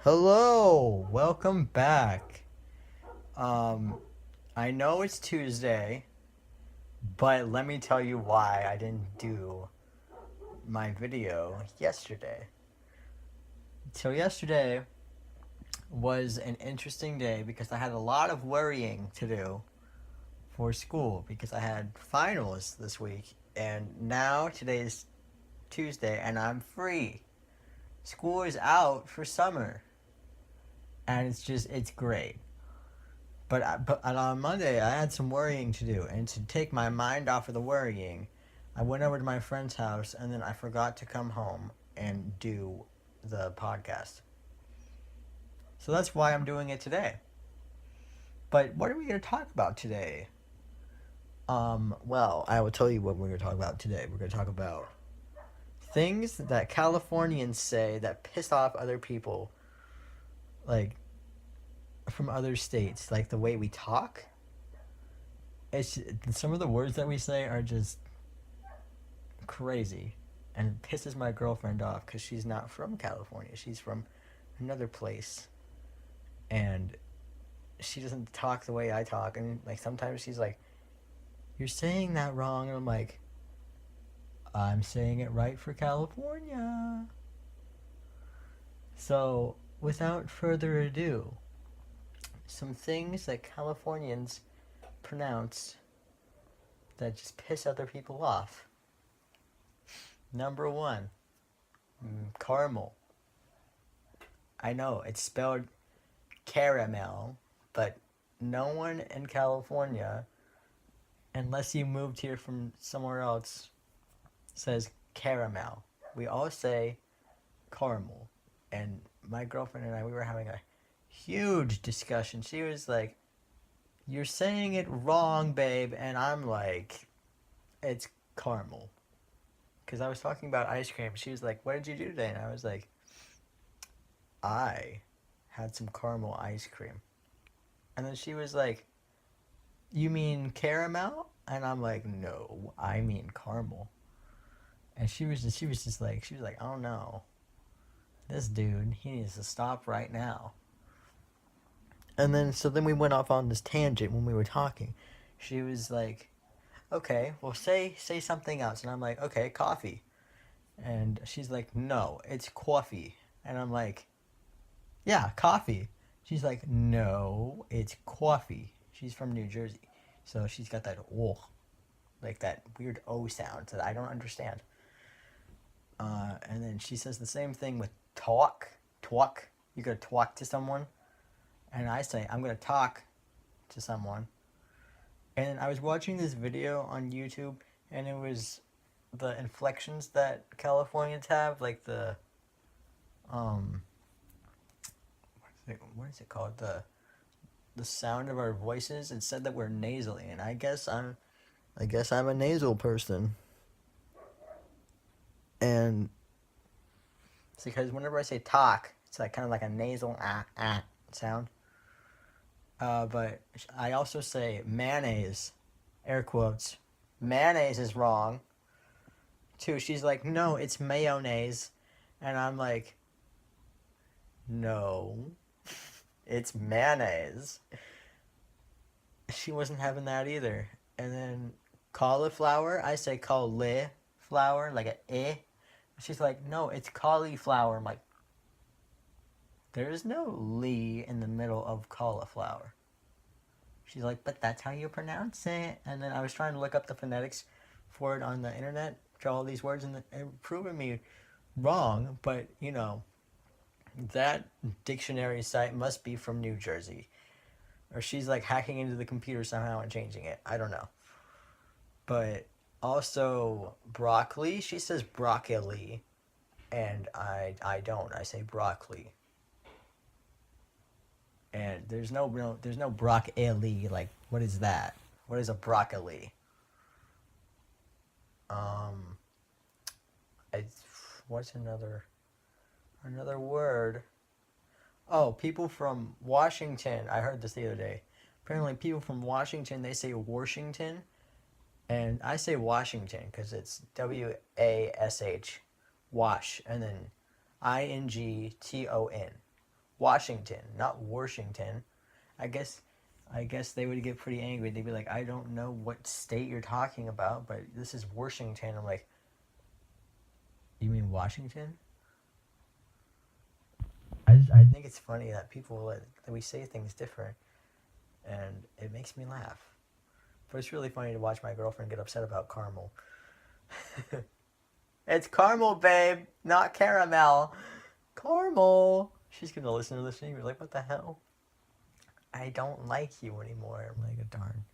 Hello, welcome back. Um, I know it's Tuesday, but let me tell you why I didn't do my video yesterday. So, yesterday was an interesting day because I had a lot of worrying to do for school because I had finals this week, and now today is Tuesday and I'm free. School is out for summer, and it's great. But on Monday, I had some worrying to do, and to take my mind off of the worrying, I went over to my friend's house, and then I forgot to come home and do the podcast. So that's why I'm doing it today. But what are we going to talk about today? Well, I will tell you what we're going to talk about today. We're going to talk about things that Californians say that piss off other people, like from other states, like the way we talk. It's some of the words that we say are just crazy and pisses my girlfriend off because she's not from California. She's from another place, and she doesn't talk the way I talk. And like sometimes she's like, "You're saying that wrong," and I'm like, "I'm saying it right for California." So without further ado, some things that Californians pronounce that just piss other people off. Number one, caramel. I know it's spelled caramel, but no one in California, unless you moved here from somewhere else, says caramel. We all say caramel. And my girlfriend and I, we were having a huge discussion. She was like, "You're saying it wrong, babe." And I'm like, "It's caramel." Because I was talking about ice cream. She was like, "What did you do today?" And I was like, "I had some caramel ice cream." And then she was like, "You mean caramel?" And I'm like, "No, I mean caramel." And she was like, "Oh no, this dude, he needs to stop right now." And then so then we went off on this tangent when we were talking. She was like, "Okay, well say something else." And I'm like, "Okay, coffee." And she's like, "No, it's coffee." And I'm like, "Yeah, coffee." She's like, "No, it's coffee." She's from New Jersey. So she's got that oh, like that weird O sound that I don't understand. And then she says the same thing with talk. Talk. You gotta talk to someone. And I say, I'm gonna talk to someone. And I was watching this video on YouTube, and it was the inflections that Californians have, like um, what is it called? The sound of our voices. It said that we're nasally, and I guess I'm a nasal person. And it's because whenever I say talk, it's like kind of like a nasal sound. But I also say mayonnaise, air quotes. Mayonnaise is wrong too. She's like, "No, it's mayonnaise," and I'm like, "No, it's mayonnaise." She wasn't having that either. And then cauliflower, I say cauliflower, like a eh. She's like, "No, it's cauliflower." I'm like, "There's no li in the middle of cauliflower." She's like, "But that's how you pronounce it." And then I was trying to look up the phonetics for it on the internet for all these words, and it proving me wrong. But that dictionary site must be from New Jersey, or she's like hacking into the computer somehow and changing it. I don't know. But also broccoli, she says broccoli, and I don't. I say broccoli. And there's no broccoli. Like, what is that? What is a broccoli? Um, I what's another word? Oh, people from Washington. I heard this the other day. Apparently, people from Washington, they say Washington, and I say Washington because it's WASH, wash, and then INGTON, Washington, not Washington. I guess I guess they would get pretty angry. They'd be like, I don't know what state you're talking about, but this is Washington. I'm like, you mean Washington? I think it's funny that that we say things different, and it makes me laugh. But it's really funny to watch my girlfriend get upset about caramel. It's caramel, babe, not caramel. Caramel. She's gonna listen to this and be like, what the hell? I don't like you anymore. I'm like, darn.